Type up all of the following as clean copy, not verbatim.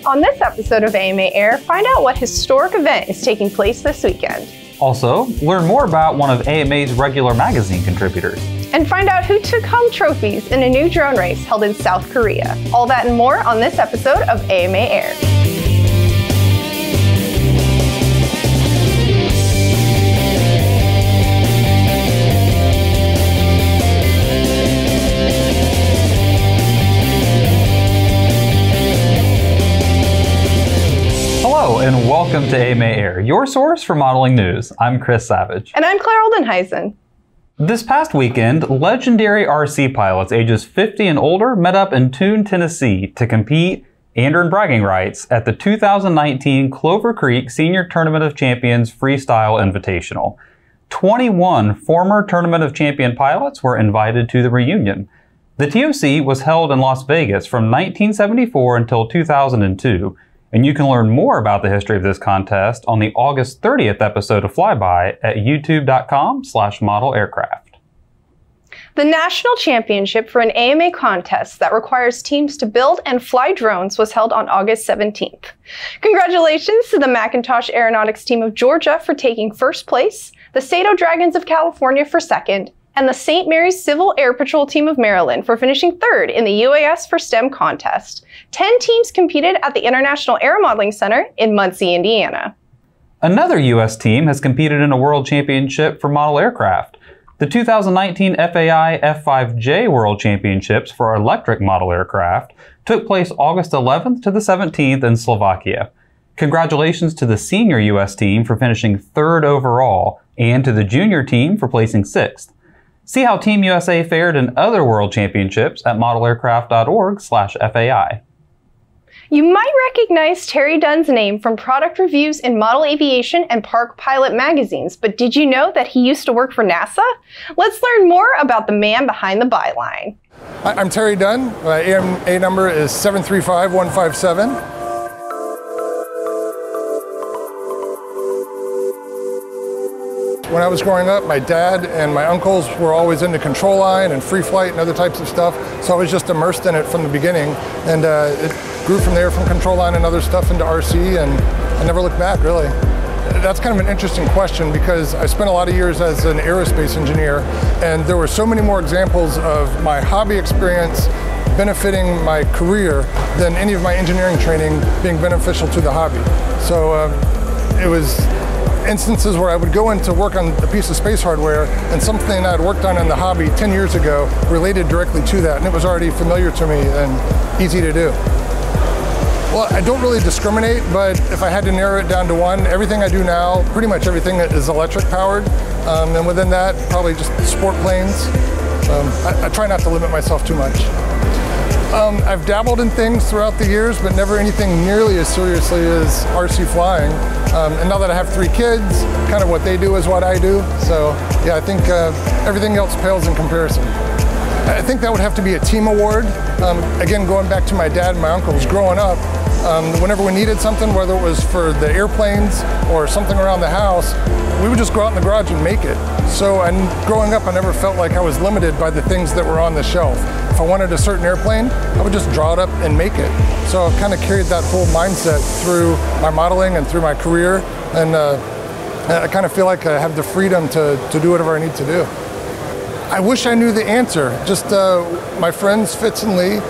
On this episode of AMA Air, find out what historic event is taking place this weekend. Also, learn more about one of AMA's regular magazine contributors. And find out who took home trophies in a new drone race held in South Korea. All that and more on this episode of AMA Air. Hello and welcome to AMA Air, your source for modeling news. I'm Chris Savage. And I'm Claire Oldenheisen. This past weekend, legendary RC pilots ages 50 and older met up in Toone, Tennessee to compete and earn bragging rights at the 2019 Clover Creek Senior Tournament of Champions Freestyle Invitational. 21 former Tournament of Champion pilots were invited to the reunion. The TOC was held in Las Vegas from 1974 until 2002. And you can learn more about the history of this contest on the August 30th episode of Flyby at youtube.com/modelaircraft. The national championship for an AMA contest that requires teams to build and fly drones was held on August 17th. Congratulations to the Macintosh Aeronautics team of Georgia for taking first place, the Sato Dragons of California for second, and the St. Mary's Civil Air Patrol team of Maryland for finishing third in the UAS for STEM contest. 10 teams competed at the International Air Modeling Center in Muncie, Indiana. Another U.S. team has competed in a World Championship for model aircraft. The 2019 FAI F5J World Championships for electric model aircraft took place August 11th to the 17th in Slovakia. Congratulations to the senior U.S. team for finishing third overall and to the junior team for placing sixth. See how Team USA fared in other World Championships at modelaircraft.org/FAI. You might recognize Terry Dunn's name from product reviews in Model Aviation and Park Pilot magazines, but did you know that he used to work for NASA? Let's learn more about the man behind the byline. Hi, I'm Terry Dunn. My AMA number is 735157. When I was growing up, my dad and my uncles were always into control line and free flight and other types of stuff, so I was just immersed in it from the beginning, and it grew from there, from control line and other stuff into RC, and I never looked back, really. That's kind of an interesting question because I spent a lot of years as an aerospace engineer, and there were so many more examples of my hobby experience benefiting my career than any of my engineering training being beneficial to the hobby. So it was instances where I would go in to work on a piece of space hardware and something I had worked on in the hobby 10 years ago related directly to that, and it was already familiar to me and easy to do. Well, I don't really discriminate, but if I had to narrow it down to one, everything I do now, pretty much everything is electric powered, and within that, probably just sport planes. I try not to limit myself too much. I've dabbled in things throughout the years, but never anything nearly as seriously as RC flying. And now that I have 3 kids, kind of what they do is what I do. So yeah, I think everything else pales in comparison. I think that would have to be a team award. Again, going back to my dad and my uncles, growing up, whenever we needed something, whether it was for the airplanes or something around the house, we would just go out in the garage and make it. So, and growing up, I never felt like I was limited by the things that were on the shelf. If I wanted a certain airplane, I would just draw it up and make it. So I've kind of carried that whole mindset through my modeling and through my career, and I kind of feel like I have the freedom to do whatever I need to do. I wish I knew the answer. Just my friends Fitz and Lee,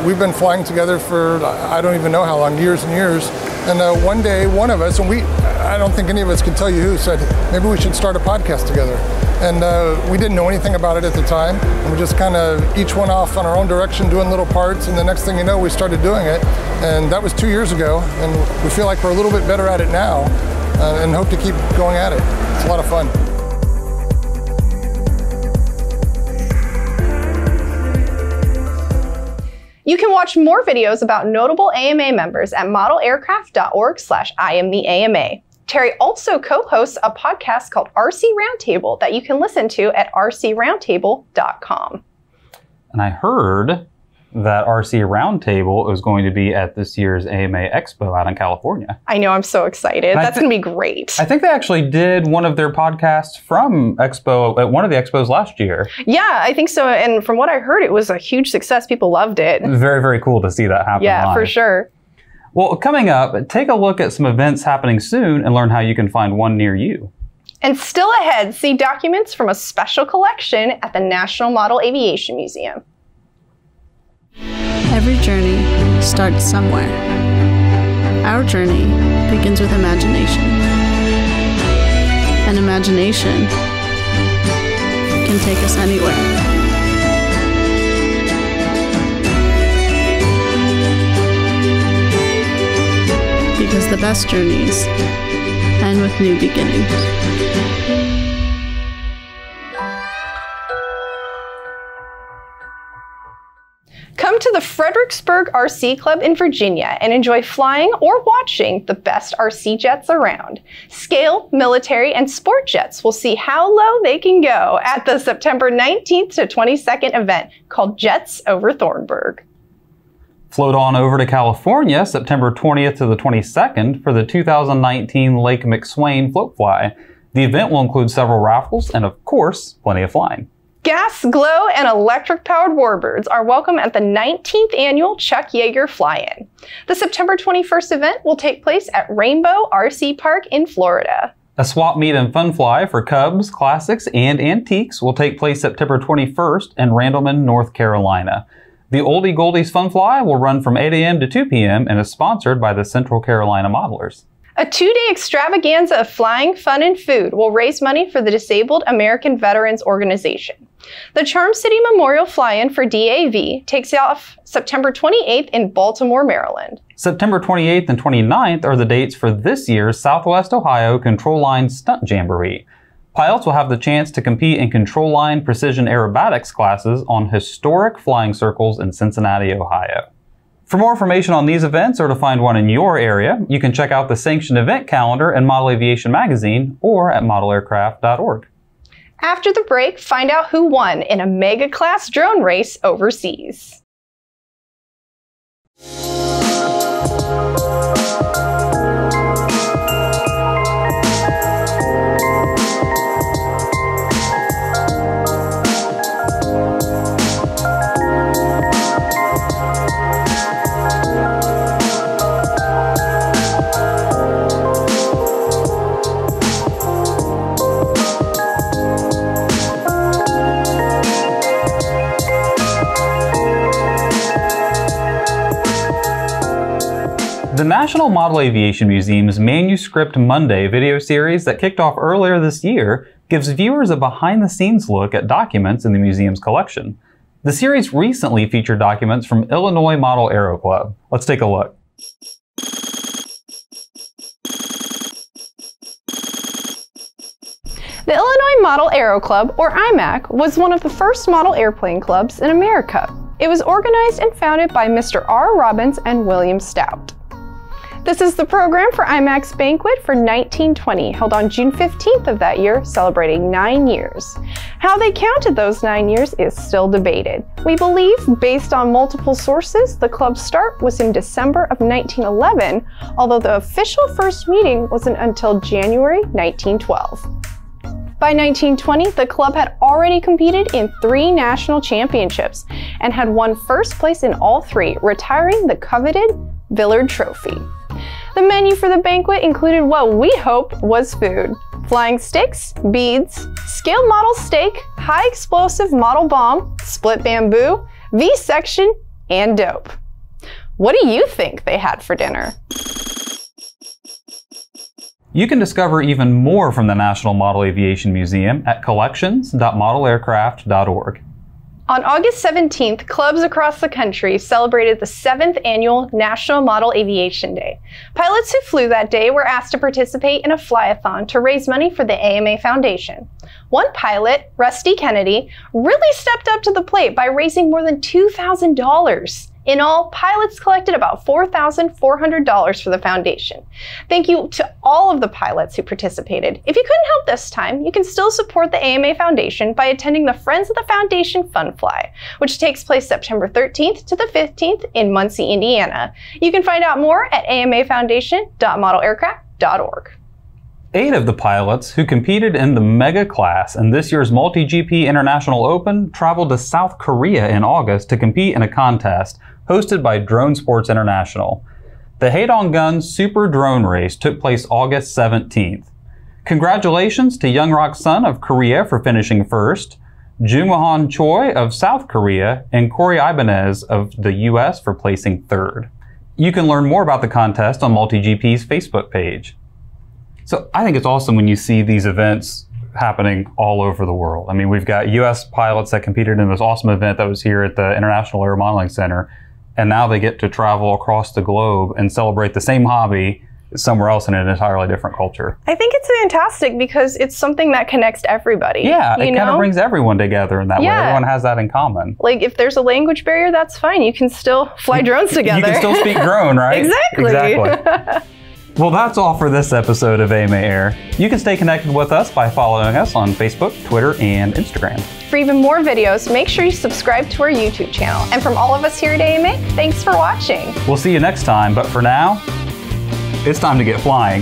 we've been flying together for I don't even know how long, years and years. And one day, one of us, and I don't think any of us can tell you who, said, maybe we should start a podcast together. And we didn't know anything about it at the time. And we just kind of each went off on our own direction doing little parts. And the next thing you know, we started doing it. And that was 2 years ago. And we feel like we're a little bit better at it now and hope to keep going at it. It's a lot of fun. You can watch more videos about notable AMA members at modelaircraft.org/IamTheAMA. Terry also co-hosts a podcast called RC Roundtable that you can listen to at rcroundtable.com. And I heard that RC Roundtable is going to be at this year's AMA Expo out in California. I know, I'm so excited. That's going to be great. I think they actually did one of their podcasts from Expo at one of the expos last year. Yeah, I think so. And from what I heard, it was a huge success. People loved it. Very, very cool to see that happen. Yeah, live. for sure. Well, coming up, take a look at some events happening soon and learn how you can find one near you. And still ahead, see documents from a special collection at the National Model Aviation Museum. Every journey starts somewhere. Our journey begins with imagination. And imagination can take us anywhere. Because the best journeys end with new beginnings. Come to the Fredericksburg RC Club in Virginia and enjoy flying or watching the best RC jets around. Scale, military, and sport jets will see how low they can go at the September 19th to 22nd event called Jets Over Thornburg. Float on over to California September 20th to the 22nd for the 2019 Lake McSwain Float Fly. The event will include several raffles and, of course, plenty of flying. Gas, glow, and electric-powered warbirds are welcome at the 19th annual Chuck Yeager Fly-In. The September 21st event will take place at Rainbow RC Park in Florida. A swap meet and fun fly for Cubs, Classics, and Antiques will take place September 21st in Randleman, North Carolina. The Oldie Goldies Fun Fly will run from 8 a.m. to 2 p.m. and is sponsored by the Central Carolina Modelers. A two-day extravaganza of flying, fun, and food will raise money for the Disabled American Veterans Organization. The Charm City Memorial Fly-In for DAV takes off September 28th in Baltimore, Maryland. September 28th and 29th are the dates for this year's Southwest Ohio Control Line Stunt Jamboree. Pilots will have the chance to compete in control line precision aerobatics classes on historic flying circles in Cincinnati, Ohio. For more information on these events or to find one in your area, you can check out the sanctioned event calendar in Model Aviation Magazine or at modelaircraft.org. After the break, find out who won in a mega-class drone race overseas. The National Model Aviation Museum's Manuscript Monday video series that kicked off earlier this year gives viewers a behind-the-scenes look at documents in the museum's collection. The series recently featured documents from Illinois Model Aero Club. Let's take a look. The Illinois Model Aero Club, or IMAC, was one of the first model airplane clubs in America. It was organized and founded by Mr. R. Robbins and William Stout. This is the program for IMAC's banquet for 1920, held on June 15th of that year, celebrating 9 years. How they counted those 9 years is still debated. We believe, based on multiple sources, the club's start was in December of 1911, although the official first meeting wasn't until January 1912. By 1920, the club had already competed in 3 national championships and had won first place in all 3, retiring the coveted Villard Trophy. The menu for the banquet included what we hoped was food: flying sticks, beads, scaled model steak, high explosive model bomb, split bamboo, V-section, and dope. What do you think they had for dinner? You can discover even more from the National Model Aviation Museum at collections.modelaircraft.org. On August 17th, clubs across the country celebrated the 7th annual National Model Aviation Day. Pilots who flew that day were asked to participate in a fly-a-thon to raise money for the AMA Foundation. One pilot, Rusty Kennedy, really stepped up to the plate by raising more than $2,000. In all, pilots collected about $4,400 for the foundation. Thank you to all of the pilots who participated. If you couldn't help this time, you can still support the AMA Foundation by attending the Friends of the Foundation Fun Fly, which takes place September 13th to the 15th in Muncie, Indiana. You can find out more at amafoundation.modelaircraft.org. 8 of the pilots who competed in the Mega class in this year's Multi-GP International Open traveled to South Korea in August to compete in a contest hosted by Drone Sports International. The Haedong-gun Super Drone Race took place August 17th. Congratulations to Youngrock Sun of Korea for finishing first, Jungwon Choi of South Korea, and Corey Ibanez of the US for placing third. You can learn more about the contest on MultiGP's Facebook page. So I think it's awesome when you see these events happening all over the world. I mean, we've got US pilots that competed in this awesome event that was here at the International Air Modeling Center, and now they get to travel across the globe and celebrate the same hobby somewhere else in an entirely different culture. I think it's fantastic because it's something that connects everybody. Yeah, it kind of brings everyone together in that way. Everyone has that in common. Like if there's a language barrier, that's fine. You can still fly drones together. You can still speak drone, right? Exactly. Well, that's all for this episode of AMA Air. You can stay connected with us by following us on Facebook, Twitter, and Instagram. For even more videos, make sure you subscribe to our YouTube channel. And from all of us here at AMA, thanks for watching. We'll see you next time, but for now, it's time to get flying.